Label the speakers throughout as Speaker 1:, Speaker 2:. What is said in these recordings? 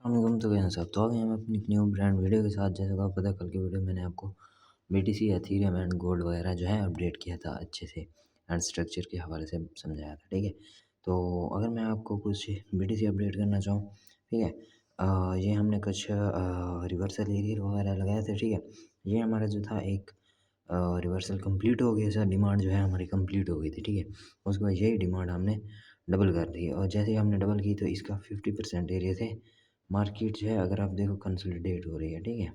Speaker 1: वालेकुम। तो कैसे हैं सब? तो अभी हम अपनी एक न्यू ब्रांड वीडियो के साथ, जैसे कि आपको पता है कल की वीडियो में मैंने आपको बीटीसी, एथीरियम एंड गोल्ड वगैरह जो है अपडेट किया था अच्छे से एंड स्ट्रक्चर के हवाले से समझाया था, ठीक है। तो अगर मैं आपको कुछ बीटीसी अपडेट करना चाहूँ, ठीक है। ये हमने कुछ रिवर्सल एरियर वगैरह लगाए थे, ठीक है। ये हमारा जो था एक रिवर्सल कंप्लीट हो गया, सर डिमांड जो है हमारी कंप्लीट हो गई थी, ठीक है। उसके बाद यही डिमांड हमने डबल कर दी और जैसे ही हमने डबल की तो इसका 50% एरिया से मार्केट जो है, अगर आप देखो कंसोलिडेट हो रही है, ठीक है।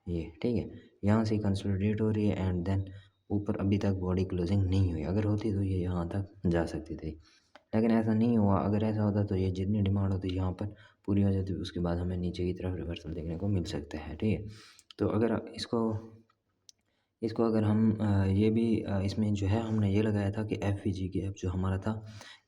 Speaker 1: ये ठीक है, यहाँ से कंसोलिडेट हो रही है एंड देन ऊपर अभी तक बॉडी क्लोजिंग नहीं हुई। अगर होती तो ये यहाँ तक जा सकती थी, लेकिन ऐसा नहीं हुआ। अगर ऐसा होता तो ये जितनी डिमांड होती यहाँ पर पूरी हो जाती, उसके बाद हमें नीचे की तरफ रिवर्सल देखने को मिल सकता है, ठीक है। तो अगर इसको इसको अगर हम ये भी इसमें जो है हमने ये लगाया था कि एफ गैप जो हमारा था,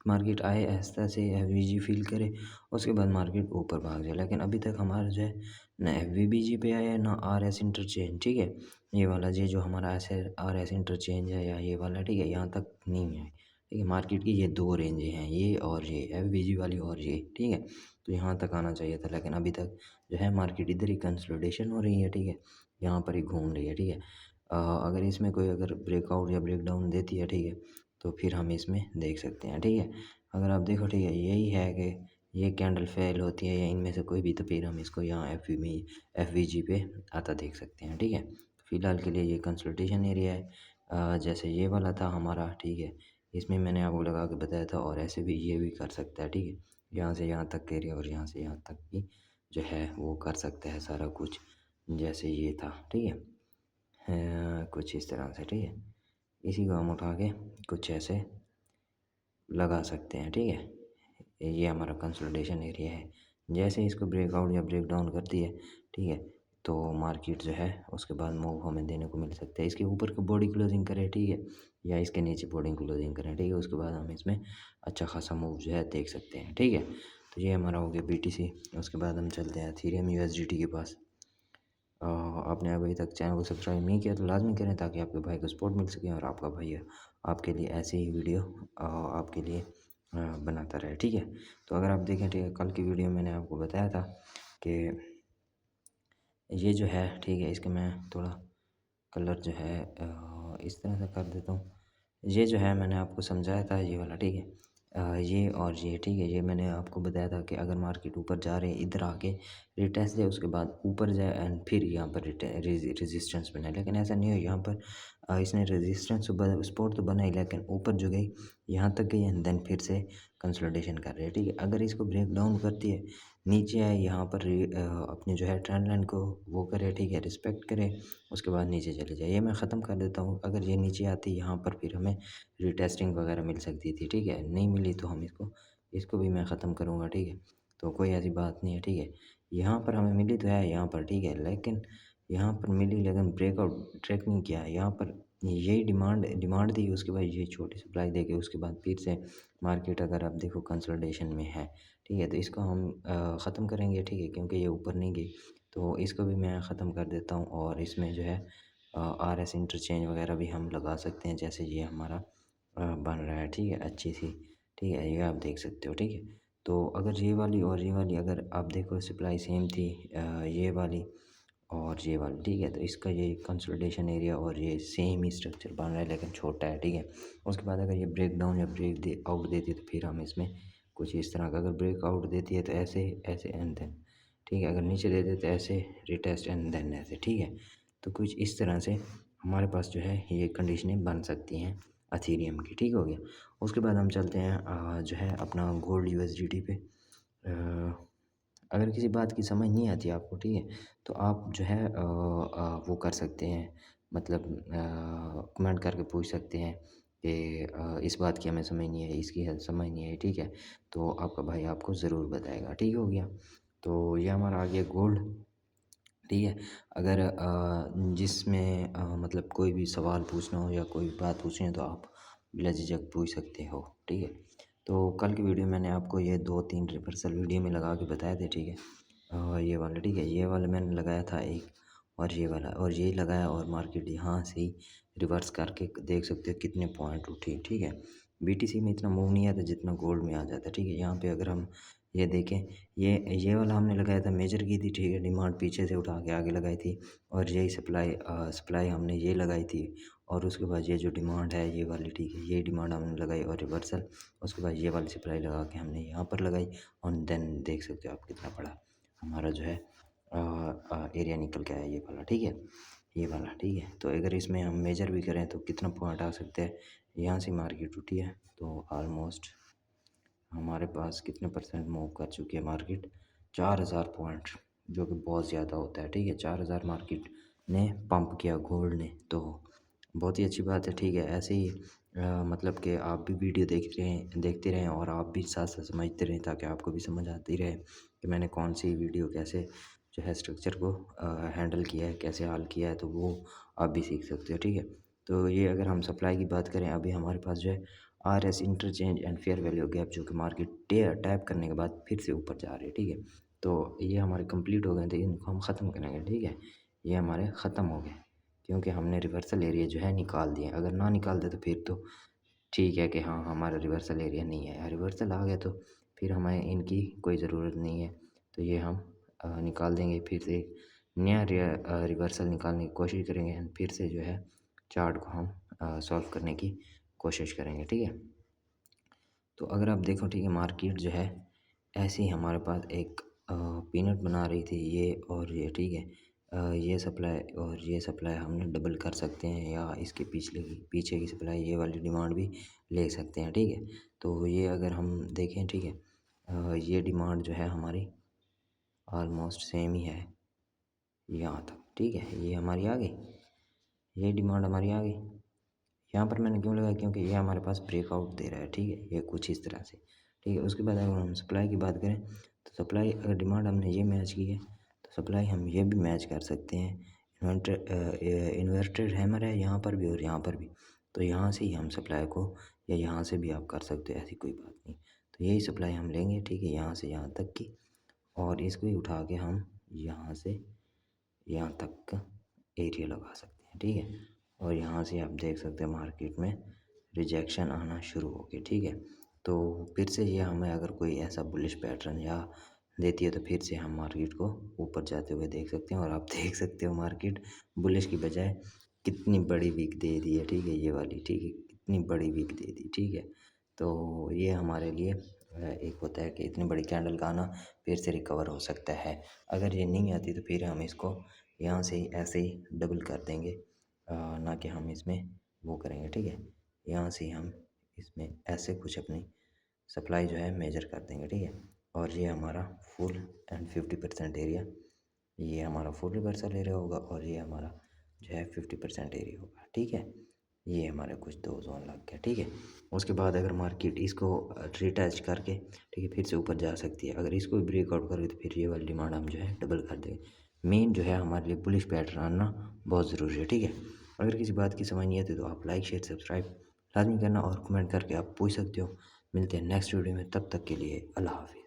Speaker 1: मार्केट आए ऐसा से एफ फील करे, उसके बाद मार्केट ऊपर भाग जाए। लेकिन अभी तक हमारा जो है ना एफ पे आया है ना आर एस इंटरचेंज, ठीक है। ये वाला ये जो हमारा ऐसे आर एस इंटरचेंज है या ये वाला, ठीक है, यहाँ तक नहीं है, ठीक है। मार्केट की ये दो रेंजें हैं, ये और ये एफ वाली और ये, ठीक है। तो यहाँ तक आना चाहिए था, लेकिन अभी तक जो है मार्केट इधर ही कंसोलिडेशन हो रही है, ठीक है। यहाँ पर ही घूम रही है, ठीक है। अगर इसमें कोई अगर ब्रेकआउट या ब्रेकडाउन देती है, ठीक है, तो फिर हम इसमें देख सकते हैं, ठीक है। अगर आप देखो, ठीक है, यही है कि ये कैंडल फेल होती है या इनमें से कोई भी, तो फिर हम इसको यहाँ एफ वी जी पे आता देख सकते हैं, ठीक है। फ़िलहाल के लिए ये कंसल्टेशन एरिया है, जैसे ये वाला था हमारा, ठीक है। इसमें मैंने आपको लगा के बताया था और ऐसे भी ये भी कर सकता है, ठीक है। यहाँ से यहाँ तक एरिया और यहाँ से यहाँ तक भी जो है वो कर सकता है सारा कुछ, जैसे ये था, ठीक है। कुछ इस तरह से, ठीक है। इसी को हम उठा के कुछ ऐसे लगा सकते हैं, ठीक है। ये हमारा कंसोलिडेशन एरिया है। जैसे इसको ब्रेकआउट या ब्रेक डाउन करती है, ठीक है, तो मार्केट जो है उसके बाद मूव हमें देने को मिल सकता है। इसके ऊपर का बॉडी क्लोजिंग करें, ठीक है, या इसके नीचे बॉडी क्लोजिंग करें, ठीक है, उसके बाद हम इसमें अच्छा खासा मूव जो है देख सकते हैं, ठीक है। तो ये हमारा हो गया बीटीसी। उसके बाद हम चलते हैं एथेरियम यूएसडीटी के पास। आपने अभी तक चैनल को सब्सक्राइब नहीं किया तो लाजमी करें, ताकि आपके भाई को सपोर्ट मिल सके और आपका भाई आपके लिए ऐसे ही वीडियो आपके लिए बनाता रहे, ठीक है। तो अगर आप देखें, ठीक है, कल की वीडियो में मैंने आपको बताया था कि ये जो है, ठीक है, इसका मैं थोड़ा कलर जो है इस तरह से कर देता हूँ। ये जो है मैंने आपको समझाया था, ये वाला, ठीक है। ये और ये, ठीक है, ये मैंने आपको बताया था कि अगर मार्केट ऊपर जा रहे हैं, इधर आके रिटेस्ट दे, उसके बाद ऊपर जाए एंड फिर यहाँ पर रेजिस्टेंस बनाए। लेकिन ऐसा नहीं हो, यहाँ पर इसने रेजिस्टेंस सपोर्ट तो बनाई, लेकिन ऊपर जो गई यहाँ तक गई एंड देन फिर से कंसोलिडेशन कर रहे हैं, ठीक है। अगर इसको ब्रेक डाउन करती है, नीचे आए, यहाँ पर अपनी जो है ट्रेंड लाइन को वो करे, ठीक है, रिस्पेक्ट करे, उसके बाद नीचे चले जाए। ये मैं ख़त्म कर देता हूँ। अगर ये नीचे आती, यहाँ पर फिर हमें रीटेस्टिंग वगैरह मिल सकती थी, ठीक है। नहीं मिली तो हम इसको इसको भी मैं ख़त्म करूँगा, ठीक है। तो कोई ऐसी बात नहीं है, ठीक है। यहाँ पर हमें मिली तो है यहाँ पर, ठीक है, लेकिन यहाँ पर मिली, लेकिन ब्रेकआउट ट्रैक नहीं किया। यहाँ पर यही डिमांड डिमांड दी, उसके बाद ये छोटी सप्लाई दे के उसके बाद फिर से मार्केट, अगर आप देखो, कंसोलिडेशन में है, ठीक है। तो इसको हम ख़त्म करेंगे, ठीक है, क्योंकि ये ऊपर नहीं गई। तो इसको भी मैं ख़त्म कर देता हूँ और इसमें जो है आर एस इंटरचेंज वगैरह भी हम लगा सकते हैं, जैसे ये हमारा बन रहा है, ठीक है, अच्छी सी, ठीक है, ये आप देख सकते हो, ठीक है। तो अगर ये वाली और ये वाली अगर आप देखो सप्लाई सेम थी, ये वाली और ये वाली, ठीक है, तो इसका ये कंसोलिडेशन एरिया और ये सेम ही स्ट्रक्चर बन रहा है, लेकिन छोटा है, ठीक है। उसके बाद अगर ये ब्रेक डाउन या ब्रेक दे आउट देती है, तो फिर हम इसमें कुछ इस तरह का, अगर ब्रेक आउट देती है तो ऐसे ऐसे एंड देन, ठीक है, अगर नीचे दे देते तो ऐसे रिटेस्ट एंड देन ऐसे, ठीक है। तो कुछ इस तरह से हमारे पास जो है ये कंडीशनें बन सकती हैं अथीरियम की, ठीक हो गया। उसके बाद हम चलते हैं जो है अपना गोल्ड यूएसडीटी पे। अगर किसी बात की समझ नहीं आती आपको, ठीक है, तो आप जो है वो कर सकते हैं, मतलब कमेंट करके पूछ सकते हैं कि इस बात की हमें समझ नहीं आई, इसकी समझ नहीं आई, ठीक है। तो आपका भाई आपको ज़रूर बताएगा, ठीक हो गया। तो ये हमारा आ गया गोल्ड, ठीक है। अगर जिसमें मतलब कोई भी सवाल पूछना हो या कोई बात पूछनी हो, तो आप बिला झिझक पूछ सकते हो, ठीक है। तो कल की वीडियो मैंने आपको ये 2-3 रिवर्सल वीडियो में लगा के बताए थे, ठीक है। ये वाला, ठीक है, ये वाला मैंने लगाया था एक, और ये वाला और ये लगाया, और मार्केट यहाँ से ही रिवर्स करके देख सकते हो कितने पॉइंट उठी, ठीक है। बीटीसी में इतना मूव नहीं आता जितना गोल्ड में आ जाता है, ठीक है। यहाँ पे अगर हम ये देखें, ये वाला हमने लगाया था, मेजर की थी, ठीक है, डिमांड पीछे से उठा के आगे लगाई थी, और यही सप्लाई हमने ये लगाई थी, और उसके बाद ये जो डिमांड है ये वाली, ठीक है, ये डिमांड हमने लगाई और रिवर्सल, उसके बाद ये वाली सप्लाई लगा के हमने यहाँ पर लगाई, और देन देख सकते हो आप कितना बड़ा हमारा जो है एरिया निकल के आया ये वाला, ठीक है, ये वाला, ठीक है। तो अगर इसमें हम मेजर भी करें तो कितना पॉइंट आ सकते हैं, यहाँ से मार्केट उठी है तो ऑलमोस्ट हमारे पास कितने परसेंट मूव कर चुकी है मार्केट, 4000 पॉइंट, जो कि बहुत ज़्यादा होता है, ठीक है, 4000 मार्केट ने पंप किया गोल्ड ने, तो बहुत ही अच्छी बात है, ठीक है। ऐसे ही मतलब कि आप भी वीडियो देखते रहें और आप भी साथ साथ समझते रहें, ताकि आपको भी समझ आती रहे कि मैंने कौन सी वीडियो कैसे जो है स्ट्रक्चर को हैंडल किया है, कैसे हल किया है, तो वो आप भी सीख सकते हो, ठीक है। तो ये अगर हम सप्लाई की बात करें, अभी हमारे पास जो है RS interchange and fair value gap, जो कि मार्केट टैप करने के बाद फिर से ऊपर जा रही है, ठीक है। तो ये हमारे कंप्लीट हो गए थे, इनको हम ख़त्म करेंगे, ठीक है। ये हमारे ख़त्म हो गए क्योंकि हमने रिवर्सल एरिया जो है निकाल दिए, अगर ना निकालते तो फिर तो ठीक है कि हाँ हमारा रिवर्सल एरिया नहीं है, रिवर्सल आ गया तो फिर हमें इनकी कोई ज़रूरत नहीं है, तो ये हम निकाल देंगे, फिर से नया रिवर्सल निकालने की कोशिश करेंगे, एंड फिर से जो है चार्ट को हम सॉल्व करने की कोशिश करेंगे, ठीक है। तो अगर आप देखो, ठीक है, मार्केट जो है ऐसे ही हमारे पास एक पीनट बना रही थी, ये और ये, ठीक है, ये सप्लाई और ये सप्लाई हमने डबल कर सकते हैं, या इसके पीछे की सप्लाई ये वाली डिमांड भी ले सकते हैं, ठीक है। तो ये अगर हम देखें, ठीक है, ये डिमांड जो है हमारी ऑलमोस्ट सेम ही है यहाँ तक, ठीक है, ये हमारी आ गई, ये डिमांड हमारी आ गई, यहाँ पर मैंने क्यों लगाया, क्योंकि ये हमारे पास ब्रेकआउट दे रहा है, ठीक है, ये कुछ इस तरह से, ठीक है। उसके बाद अगर हम सप्लाई की बात करें, तो सप्लाई अगर डिमांड हमने ये मैच की है, तो सप्लाई हम ये भी मैच कर सकते हैं, इन्वर्टेड हैमर है यहाँ पर भी और यहाँ पर भी, तो यहाँ से ही हम सप्लाई को, या यहाँ से भी आप कर सकते हो, ऐसी कोई बात नहीं। तो यही सप्लाई हम लेंगे, ठीक है, यहाँ से यहाँ तक की, और इसको ही उठा के हम यहाँ से यहाँ तक का एरिया लगा सकते हैं, ठीक है। और यहाँ से आप देख सकते हैं मार्केट में रिजेक्शन आना शुरू हो गया, ठीक है। तो फिर से ये हमें अगर कोई ऐसा बुलिश पैटर्न या देती है, तो फिर से हम मार्केट को ऊपर जाते हुए देख सकते हैं, और आप देख सकते हो मार्केट बुलिश की बजाय कितनी बड़ी वीक दे दी है, ठीक है, ये वाली, ठीक है, कितनी बड़ी वीक दे दी, ठीक है। तो ये हमारे लिए एक होता है कि इतनी बड़ी कैंडल का आना, फिर से रिकवर हो सकता है। अगर ये नहीं आती तो फिर हम इसको यहाँ से ही ऐसे ही डबल कर देंगे, ना कि हम इसमें वो करेंगे, ठीक है। यहाँ से हम इसमें ऐसे कुछ अपनी सप्लाई जो है मेजर कर देंगे, ठीक है। और ये हमारा फुल एंड 50% एरिया, ये हमारा फुल रिवर्सल एरिया होगा, और ये हमारा जो है 50% एरिया होगा, ठीक है। ये हमारे कुछ दो जोन लग गया, ठीक है। उसके बाद अगर मार्केट इसको रिटच करके, ठीक है, फिर से ऊपर जा सकती है, अगर इसको ब्रेकआउट करें तो फिर ये वाली डिमांड हम जो है डबल कर देंगे। मेन जो है हमारे लिए बुलिश पैटर्न आना बहुत ज़रूरी है, ठीक है। अगर किसी बात की समझ नहीं आती तो आप लाइक शेयर सब्सक्राइब लाजमी करना, और कमेंट करके आप पूछ सकते हो। मिलते हैं नेक्स्ट वीडियो में, तब तक के लिए अल्लाह हाफिज़।